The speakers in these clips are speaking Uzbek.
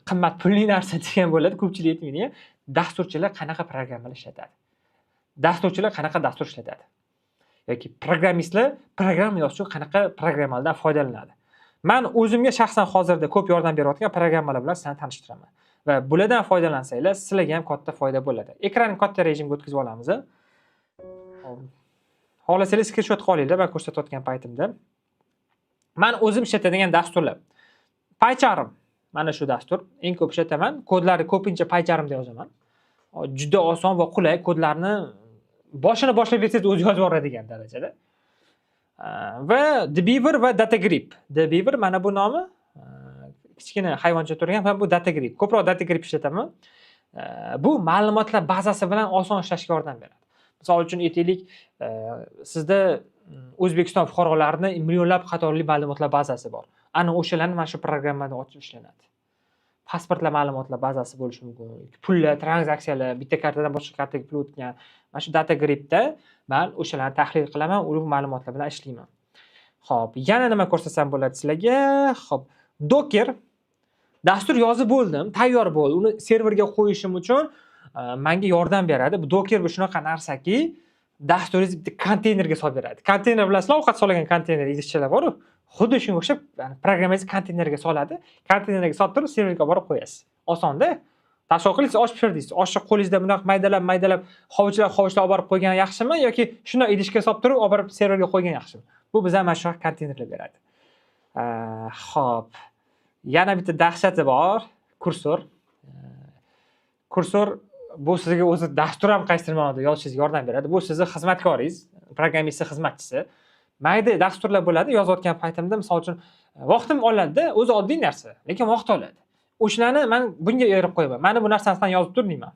qimmat pulli narsa degan bo'ladi, ko'pchilik aytmaydi. Dasturchilar qanaqa programmalar ishlatadi? Dasturchilar qanaqa dastur ishlatadi? Yoki programmistlar program yozish uchun qanaqa programmalardan foydalanadi? Men o'zimga shaxsan hozirda ko'p yordam berayotgan programmalar bilan sizlarni tanishtiraman. Va bulardan foydalansanglar, sizlarga ham katta foyda bo'ladi. Ekranni katta rejimga o'tkazib olamiz. Xohlasangiz screenshot olinglar, men ko'rsatayotgan paytimda. Men o'zim ishlatadigan dasturlar. PyCharm mana shu dastur. Eng ko'p ishlataman. Kodlarni ko'pincha PyCharmda yozaman. Juda oson va qulay, kodlarni boshini boshlab bersangiz o'zi yozib yuboradigan darajada. Va Dbeaver va DataGrip. Dbeaver mana bu nomi kichkina hayvoncha turgan va bu DataGrip. Ko'proq DataGrip ishlataman. Bu ma'lumotlar bazasi bilan oson ishlashga yordam beradi. Misol uchun aytaylik, sizda O'zbekiston fuqarolarining millionlab qatorli ma'lumotlar bazasi bor. Ana o'shalarni mana shu programmada ochib ishlanadi. Pasportlar ma'lumotlar bazasi bo'lishi mumkin. Pullar, tranzaksiyalar, bitta kartadan boshqa kartaga pul o'tgan. Mana shu DataGripda men o'shalarni tahlil qilaman, u ma'lumotlar bilan ishlayman. Xo'p, yana nima ko'rsatsam bo'ladi sizlarga? Xo'p, Docker dastur yozib bo'ldim, tayyor bo'ldi. Uni serverga qo'yishim uchun menga yordam beradi. Bu Docker bu shunaqa narsaki, dasturingiz bitta konteynerga solib beradi. Konteyner bilasizlar, ovqat solgan konteyner idishchalar bor-ku. Xuddi shunga o'xshab, programmangizni konteynerga soladi. Konteynerga solib turib, serverga borib qo'yasiz. Osonda. Tashkil qilsangiz, osh pishirdingiz. Oshni qo'lingizda bunaqa maydalab, hovuchlab olib borib qo'ygan yaxshimi yoki shuni idishga solib turib, olib borib serverga qo'ygan yaxshimi? Bu bizga mana shu konteynerlar beradi. Xo'p. Yana bitta dahshati bor, kursor. Kursor bu sizga o'zi dastur ham qaysi ma'noda yozishingizga yordam beradi. Bu sizning xizmatkoringiz, programmist xizmatchisi. Mayda dasturlar bo'ladi, yozayotgan paytimda misol uchun vaqtim oladi-da, o'zi oddiy narsa, lekin vaqt oladi. O'shlarni men bunga ayirib qo'yaman. Mana bu narsani yozib tur deyman.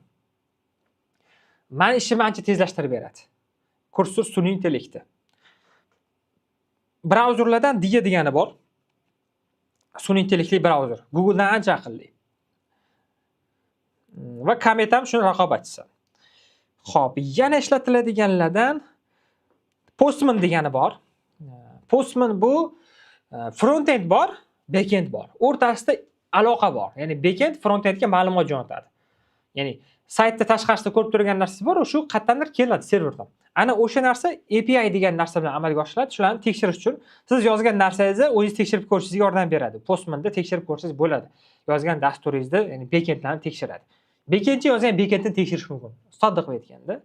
Men ishimni ancha tezlashtirib beradi. Kursor sun'iy intellekti. Brauzerlardan Dia degani bor. Sun'iy intellektli brauzer. Googledan ancha aqlli. Va Comet ham shuni raqobatchisi. Xo'p, yana ishlatiladiganlardan Postman degani bor. Postman bu frontend bor, backend bor. O'rtasida aloqa bor. Ya'ni backend frontendga ma'lumot jo'natadi. Ya'ni saytda tashqarisida ko'rib turgan narsasi bor, shu qayerdandir keladi serverdan. Ana o'sha narsa API degan narsa bilan amalga oshiriladi. Shularni tekshirish uchun siz yozgan narsangizni o'zingiz tekshirib ko'rishingizga yordam beradi. Postmanda tekshirib ko'rsangiz bo'ladi. Yozgan dasturingizni, ya'ni backendlarni tekshiradi. Backendchi yozgan backendni tekshirish mumkin. Soddiq aytganda.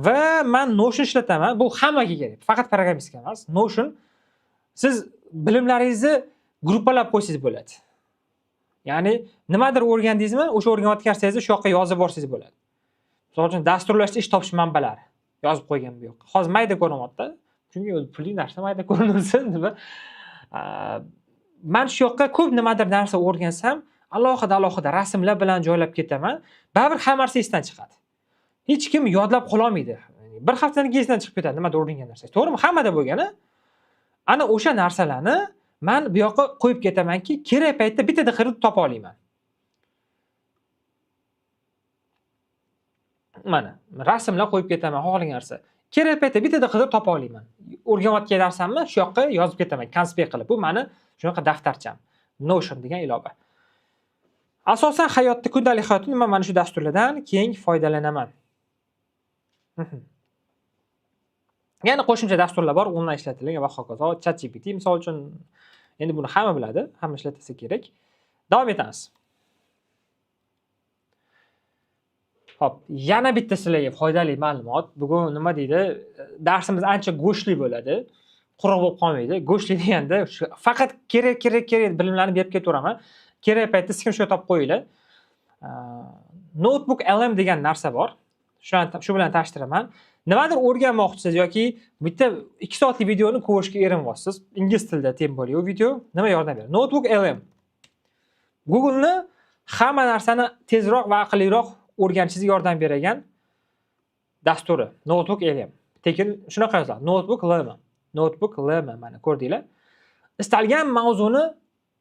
Va men Notion ishlataman. Bu hammaga kerak, faqat programmistga emas. Notion siz bilimlaringizni gruppalab qo'ysangiz bo'ladi. Ya'ni nimadir o'rgandingizmi, o'sha o'rganayotgan narsangizni shu yoqqa yozib borsangiz bo'ladi. Misol uchun dasturlashda ish topish manbalari yozib qo'ygan bu yoqqa. Hozir mayda ko'rinyapti. Chunki o'zi pulli narsa mayda ko'rinsin deb. Men shu yoqqa ko'p nimadir narsa o'rgansam, alohida rasmlar bilan joylab ketaman. Baribir hamma narsa esdan chiqadi. Hech kim yodlab qola olmaydi. Bir haftadan keyin esdan chiqib ketadi nimadir o'rgangan narsa. To'g'rimi? Hammada bo'lgan-a? Ana o'sha narsalarni men bu yoqqa qo'yib ketamanki, kerak paytda bittada qirib topa olaman. Mana rasmlar qo'yib ketaman, xohlagan narsa. Kerak paytda bittada qirib topa olaman. O'rganayotgan narsamni shu yoqqa yozib ketaman, konspekt qilib. Bu meni shunaqa daftarcham. Notion degan ilova. Asosan hayotda, kundalik hayotda men mana shu dasturlardan keng foydalanaman. Yana qo'shimcha dasturlar bor, onlayn ishlatilgan va hokazo. ChatGPT misol uchun, endi buni hamma biladi, hamma ishlatsa kerak. Davom etamiz. Hop, yana bitta sizlarga foydali ma'lumot. Bugun nima deydi? Darsimiz ancha go'shtli bo'ladi. Quruq bo'lib qolmaydi. Go'shtli deganda faqat kerak bilimlarni berib ketaveraman. Kerak paytda screenshot olib qo'yinglar. Notebook LM degan narsa bor. Shu bilan tashtiraman. Nimadir o'rganmoqchisiz yoki bitta 2 soatlik videoni ko'rishga erinmoqchisiz, ingliz tilida tem bo'lgan u video nima yordam beradi? Notebook LM. Google'ni hamma narsani tezroq va aqlliroq o'rganishingizga yordam beradigan dasturi. Notebook LM. Tekin shunaqa yoziladi. Notebook LM. Notebook LM mana ko'rdinglar. Istalgan mavzuni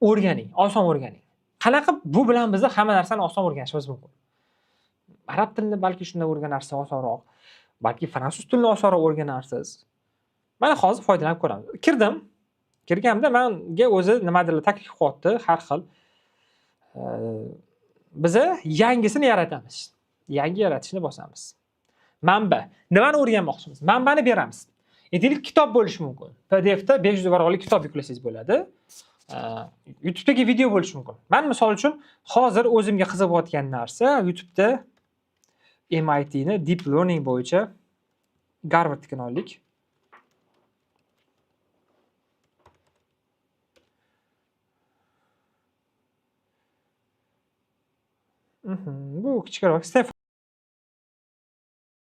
o'rganing, oson o'rganing. Qanaqa bu bilan biz hamma narsani oson o'rganishimiz mumkin. Arab tilini balki shunday o'rganarsiz osonroq, balki fransuz tilini osonroq o'rganarsiz. Mana hozir foydalanib ko'ramiz. Kirganimda menga o'zi nimadir taklif qilyapti, har xil Biz yangisini yaratamiz. Yangi yaratishni bosamiz. Manba. Nimani o'rganmoqchimiz? Manbani beramiz. Aytaylik, kitob bo'lishi mumkin. PDFda 500 varaqlik kitob yuklasangiz bo'ladi. YouTube'dagi video bo'lishi mumkin. Men misol uchun hozir o'zimga qiziqayotgan narsa YouTube'da MIT ni Deep Learning bo'yicha Garvardnikini oldik. Bu kichikroq.